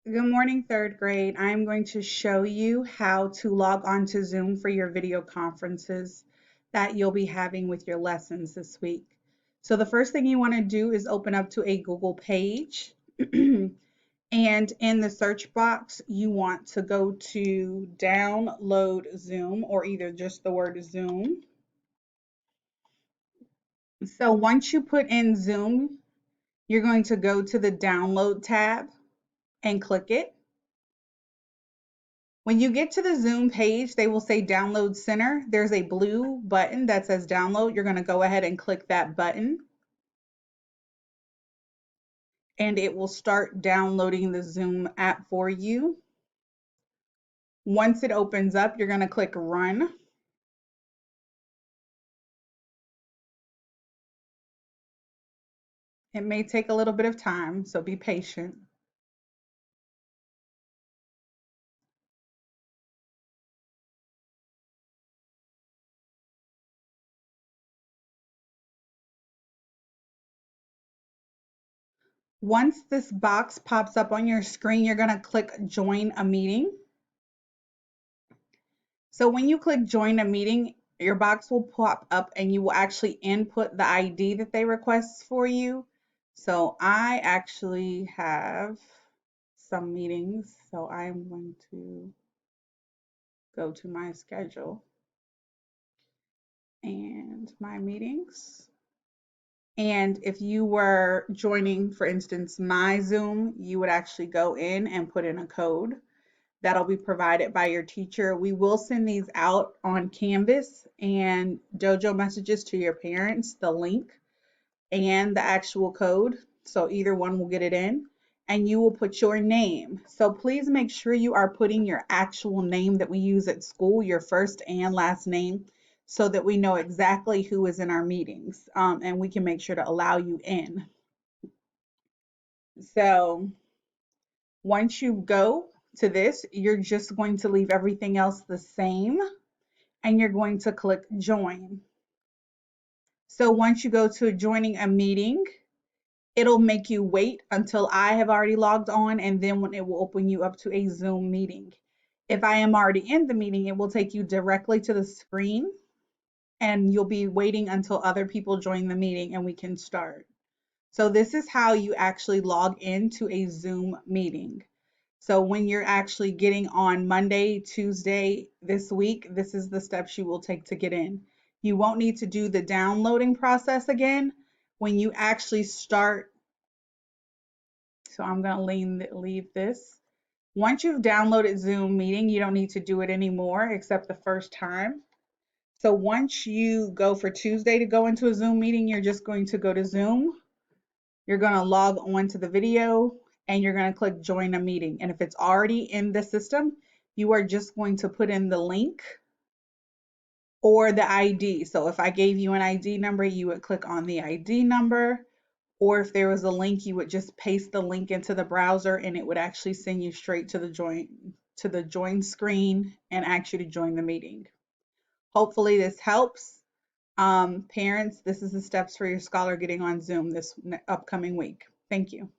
Good morning, third grade. I'm going to show you how to log on to Zoom for your video conferences that you'll be having with your lessons this week. So the first thing you want to do is open up to a Google page. And in the search box, you want to go to download Zoom or either just the word Zoom. So once you put in Zoom, you're going to go to the download tab and click it. When you get to the Zoom page, they will say Download Center. There's a blue button that says Download. You're going to go ahead and click that button, and it will start downloading the Zoom app for you. Once it opens up, you're going to click Run. It may take a little bit of time, so be patient. Once this box pops up on your screen, you're going to click Join a Meeting. So when you click Join a Meeting, your box will pop up and you will actually input the ID that they request for you. So I actually have some meetings, so I'm going to go to my schedule and my meetings. And if you were joining, for instance, my Zoom, you would actually go in and put in a code that'll be provided by your teacher. We will send these out on Canvas and Dojo messages to your parents, the link and the actual code. So either one will get it in and you will put your name. So please make sure you are putting your actual name that we use at school, your first and last name, so that we know exactly who is in our meetings and we can make sure to allow you in. So once you go to this, you're just going to leave everything else the same and you're going to click join. So once you go to joining a meeting, it'll make you wait until I have already logged on and then when it will open you up to a Zoom meeting. If I am already in the meeting, it will take you directly to the screen and you'll be waiting until other people join the meeting and we can start. So this is how you actually log into a Zoom meeting. So when you're actually getting on Monday, Tuesday this week, this is the steps you will take to get in. You won't need to do the downloading process again. When you actually start, so I'm going to leave this. Once you've downloaded Zoom meeting, you don't need to do it anymore except the first time. So once you go for Tuesday to go into a Zoom meeting, you're just going to go to Zoom. You're going to log on to the video and you're going to click join a meeting. And if it's already in the system, you are just going to put in the link or the ID. So if I gave you an ID number, you would click on the ID number. Or if there was a link, you would just paste the link into the browser and it would actually send you straight to the join screen and ask you to join the meeting. Hopefully this helps. Parents, this is the steps for your scholar getting on Zoom this upcoming week. Thank you.